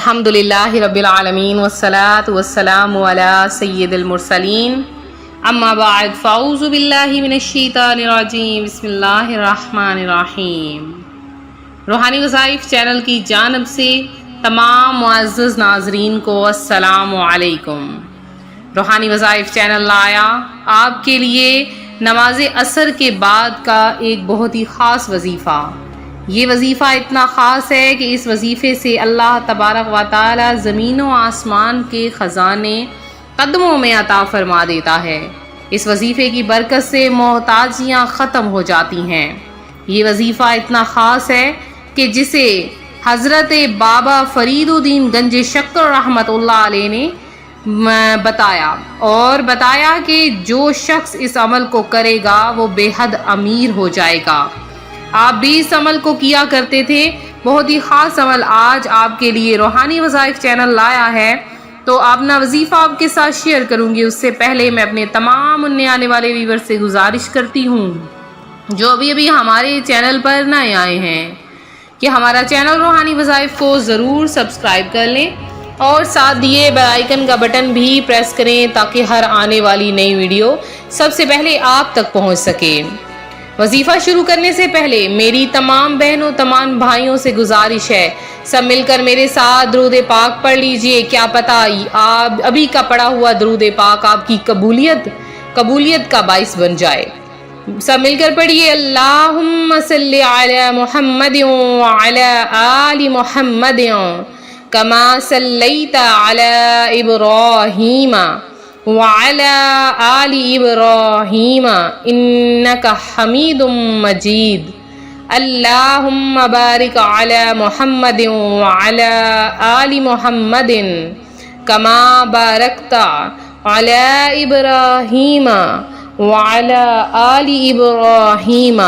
الحمدللہ رب العالمین والصلاة والسلام علی سید المرسلین اما بعد فاعوذ باللہ من الشیطان الرجیم بسم اللہ الرحمن الرحیم۔ روحانی وظائف چینل کی جانب سے تمام معزز ناظرین کو السلام علیکم۔ روحانی وظائف چینل لایا آپ کے لیے نماز عصر کے بعد کا ایک بہت ہی خاص وظیفہ۔ یہ وظیفہ اتنا خاص ہے کہ اس وظیفے سے اللہ تبارک و تعالی زمین و آسمان کے خزانے قدموں میں عطا فرما دیتا ہے۔ اس وظیفے کی برکت سے محتاجیاں ختم ہو جاتی ہیں۔ یہ وظیفہ اتنا خاص ہے کہ جسے حضرت بابا فرید الدین گنج شکر رحمۃ اللہ علیہ نے بتایا کہ جو شخص اس عمل کو کرے گا وہ بے حد امیر ہو جائے گا۔ آپ بھی اس عمل کو کیا کرتے تھے۔ بہت ہی خاص عمل آج آپ کے لیے روحانی وظائف چینل لایا ہے، تو اپنا وظیفہ آپ کے ساتھ شیئر کروں گی۔ اس سے پہلے میں اپنے تمام نئے آنے والے ویور سے گزارش کرتی ہوں جو ابھی ہمارے چینل پر نئے آئے ہیں کہ ہمارا چینل روحانی وظائف کو ضرور سبسکرائب کر لیں اور ساتھ دیے بیل آئیکن کا بٹن بھی پریس کریں تاکہ ہر آنے والی نئی ویڈیو سب سے پہلے آپ تک پہنچ سکے۔ وظیفہ شروع کرنے سے پہلے میری تمام بہنوں تمام بھائیوں سے گزارش ہے، سب مل کر میرے ساتھ درود پاک پڑھ لیجئے۔ کیا پتہ ابھی کا پڑھا ہوا درود پاک آپ کی قبولیت کا باعث بن جائے۔ سب مل کر پڑھیے، اللہم صلی علی محمد وعلی آل محمد کما صلیت علی ابراہیم وعلى آل إبراهيم إنك حميد مجيد۔ اللهم بارك على محمد وعلى آل محمد كما باركت على إبراهيم وعلى آل إبراهيم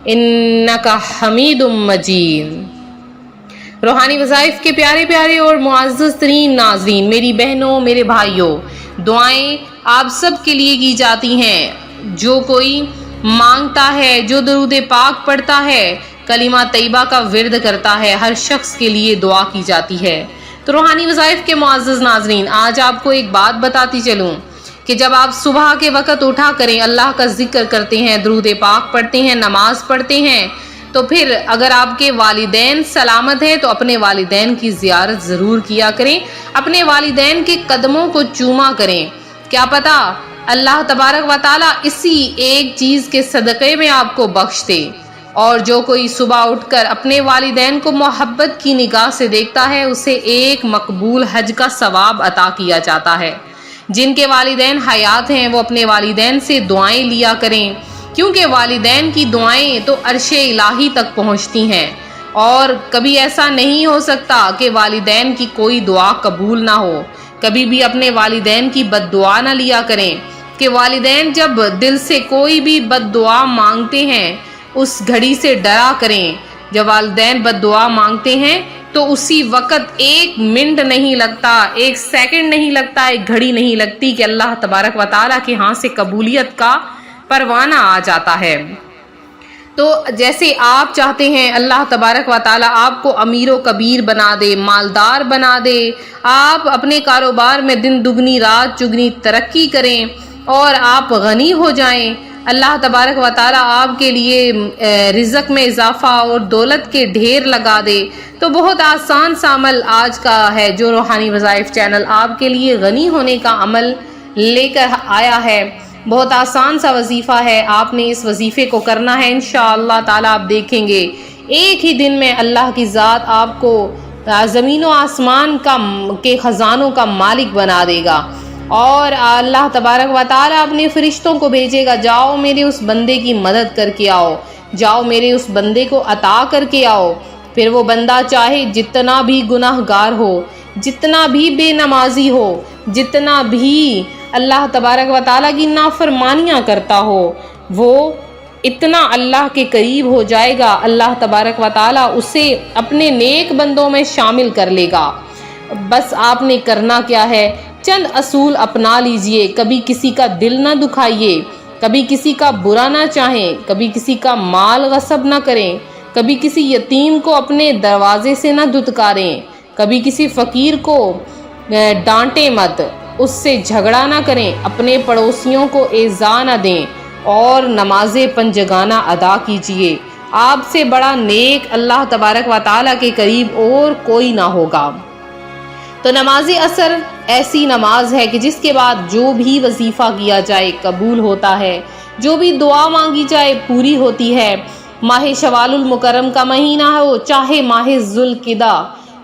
إنك حميد مجيد۔ روحانی وظائف کے پیارے پیارے اور معزز ترین ناظرین، میری بہنوں میرے بھائیوں، دعائیں آپ سب کے لیے کی جاتی ہیں۔ جو کوئی مانگتا ہے، جو درود پاک پڑھتا ہے، کلمہ طیبہ کا ورد کرتا ہے، ہر شخص کے لیے دعا کی جاتی ہے۔ تو روحانی وظائف کے معزز ناظرین، آج آپ کو ایک بات بتاتی چلوں کہ جب آپ صبح کے وقت اٹھا کریں، اللہ کا ذکر کرتے ہیں، درود پاک پڑھتے ہیں، نماز پڑھتے ہیں، تو پھر اگر آپ کے والدین سلامت ہیں تو اپنے والدین کی زیارت ضرور کیا کریں، اپنے والدین کے قدموں کو چوما کریں۔ کیا پتہ اللہ تبارک و تعالیٰ اسی ایک چیز کے صدقے میں آپ کو بخش دے۔ اور جو کوئی صبح اٹھ کر اپنے والدین کو محبت کی نگاہ سے دیکھتا ہے، اسے ایک مقبول حج کا ثواب عطا کیا جاتا ہے۔ جن کے والدین حیات ہیں وہ اپنے والدین سے دعائیں لیا کریں، کیونکہ والدین کی دعائیں تو عرش الہی تک پہنچتی ہیں، اور کبھی ایسا نہیں ہو سکتا کہ والدین کی کوئی دعا قبول نہ ہو۔ کبھی بھی اپنے والدین کی بد دعا نہ لیا کریں کہ والدین جب دل سے کوئی بھی بد دعا مانگتے ہیں اس گھڑی سے ڈرا کریں۔ جب والدین بد دعا مانگتے ہیں تو اسی وقت ایک منٹ نہیں لگتا، ایک سیکنڈ نہیں لگتا، ایک گھڑی نہیں لگتی کہ اللہ تبارک و تعالیٰ کے ہاں سے قبولیت کا پروانہ آ جاتا ہے۔ تو جیسے آپ چاہتے ہیں اللہ تبارک و تعالیٰ آپ کو امیر و کبیر بنا دے، مالدار بنا دے، آپ اپنے کاروبار میں دن دگنی رات چگنی ترقی کریں اور آپ غنی ہو جائیں، اللہ تبارک و تعالیٰ آپ کے لیے رزق میں اضافہ اور دولت کے ڈھیر لگا دے، تو بہت آسان سا عمل آج کا ہے جو روحانی وظائف چینل آپ کے لیے غنی ہونے کا عمل لے کر آیا ہے۔ بہت آسان سا وظیفہ ہے، آپ نے اس وظیفے کو کرنا ہے، انشاءاللہ تعالیٰ آپ دیکھیں گے ایک ہی دن میں اللہ کی ذات آپ کو زمین و آسمان کے خزانوں کا مالک بنا دے گا، اور اللہ تبارک و تعالیٰ اپنے فرشتوں کو بھیجے گا، جاؤ میرے اس بندے کی مدد کر کے آؤ، جاؤ میرے اس بندے کو عطا کر کے آؤ۔ پھر وہ بندہ چاہے جتنا بھی گناہ گار ہو، جتنا بھی بے نمازی ہو، جتنا بھی اللہ تبارک و تعالیٰ کی نافرمانیاں کرتا ہو، وہ اتنا اللہ کے قریب ہو جائے گا، اللہ تبارک و تعالیٰ اسے اپنے نیک بندوں میں شامل کر لے گا۔ بس آپ نے کرنا کیا ہے، چند اصول اپنا لیجئے۔ کبھی کسی کا دل نہ دکھائیے، کبھی کسی کا برا نہ چاہیں، کبھی کسی کا مال غصب نہ کریں، کبھی کسی یتیم کو اپنے دروازے سے نہ دھتکاریں، کبھی کسی فقیر کو ڈانٹیں مت، اس سے جھگڑا نہ کریں، اپنے پڑوسیوں کو ایذا نہ دیں اور نماز پنجگانہ ادا کیجیے۔ آپ سے بڑا نیک اللہ تبارک و تعالیٰ کے قریب اور کوئی نہ ہوگا۔ تو نماز عصر ایسی نماز ہے کہ جس کے بعد جو بھی وظیفہ کیا جائے قبول ہوتا ہے، جو بھی دعا مانگی جائے پوری ہوتی ہے۔ ماہ شوال المکرم کا مہینہ ہو، چاہے ماہ ذوالقعدہ،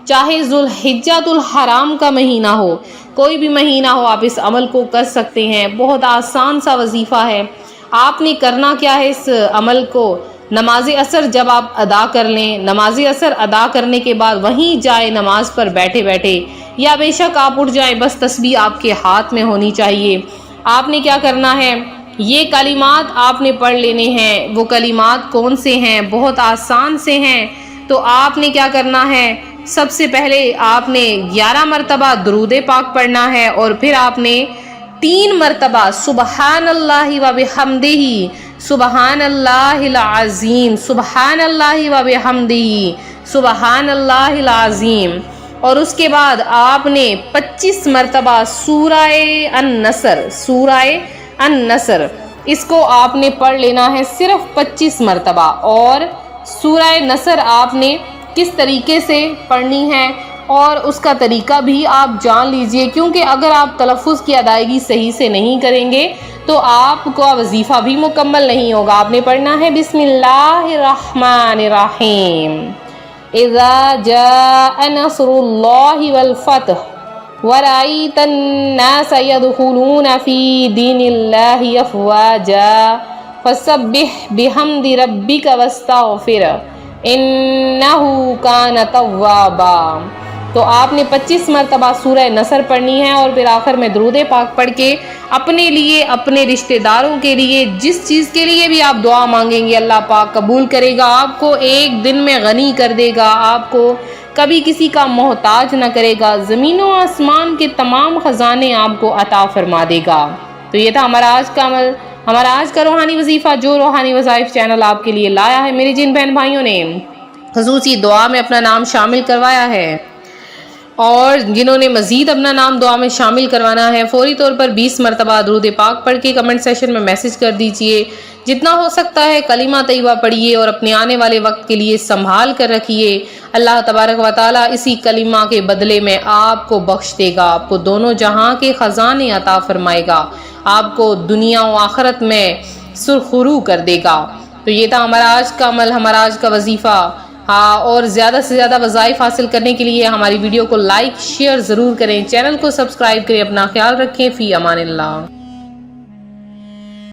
چاہے ذوالحجۃ الحرام کا مہینہ ہو، کوئی بھی مہینہ ہو، آپ اس عمل کو کر سکتے ہیں۔ بہت آسان سا وظیفہ ہے۔ آپ نے کرنا کیا ہے اس عمل کو؟ نماز عصر جب آپ ادا کر لیں، نماز عصر ادا کرنے کے بعد وہیں جائے نماز پر بیٹھے بیٹھے یا بے شک آپ اٹھ جائیں، بس تسبیح آپ کے ہاتھ میں ہونی چاہیے۔ آپ نے کیا کرنا ہے؟ یہ کلمات آپ نے پڑھ لینے ہیں۔ وہ کلمات کون سے ہیں؟ بہت آسان سے ہیں۔ تو آپ نے کیا کرنا ہے؟ سب سے پہلے آپ نے 11 مرتبہ درود پاک پڑھنا ہے، اور پھر آپ نے 3 مرتبہ سبحان اللہ و بحمدہ، سبحان اللہ العظیم، سبحان اللہ و بحمدہ، سبحان اللہ العظیم، اور اس کے بعد آپ نے 25 مرتبہ سورہ النصر اس کو آپ نے پڑھ لینا ہے صرف 25 مرتبہ۔ اور سورہ نصر آپ نے کس طریقے سے پڑھنی ہے اور اس کا طریقہ بھی آپ جان لیجئے، کیونکہ اگر آپ تلفظ کی ادائیگی صحیح سے نہیں کریں گے تو آپ کا وظیفہ بھی مکمل نہیں ہوگا۔ آپ نے پڑھنا ہے بسم اللہ الرحمن الرحیم، اذا جاء نصر اللہ والفتح ورأيت الناس يدخلون في دين الله أفواجا فسبح بحمد ربك واستغفره إنه كان توابا۔ تو آپ نے 25 مرتبہ سورہ نصر پڑھنی ہے، اور پھر آخر میں درود پاک پڑھ کے اپنے لیے، اپنے رشتہ داروں کے لیے، جس چیز کے لیے بھی آپ دعا مانگیں گے اللہ پاک قبول کرے گا، آپ کو ایک دن میں غنی کر دے گا، آپ کو کبھی کسی کا محتاج نہ کرے گا، زمین و آسمان کے تمام خزانے آپ کو عطا فرما دے گا۔ تو یہ تھا ہمارا آج کا عمل، ہمارا آج کا روحانی وظیفہ جو روحانی وظائف چینل آپ کے لیے لایا ہے۔ میری جن بہن بھائیوں نے خصوصی دعا میں اپنا نام شامل کروایا ہے اور جنہوں نے مزید اپنا نام دعا میں شامل کروانا ہے، فوری طور پر 20 مرتبہ درود پاک پڑھ کے کمنٹ سیشن میں میسج کر دیجئے۔ جتنا ہو سکتا ہے کلمہ طیبہ پڑھیے اور اپنے آنے والے وقت کے لیے سنبھال کر رکھیے۔ اللہ تبارک و تعالیٰ اسی کلمہ کے بدلے میں آپ کو بخش دے گا، آپ کو دونوں جہاں کے خزانے عطا فرمائے گا، آپ کو دنیا و آخرت میں سرخرو کر دے گا۔ تو یہ تھا ہمارا آج کا عمل، ہمارا آج کا وظیفہ۔ اور زیادہ سے زیادہ وظائف حاصل کرنے کے لیے ہماری ویڈیو کو لائک شیئر ضرور کریں، چینل کو سبسکرائب کریں، اپنا خیال رکھیں، فی امان اللہ۔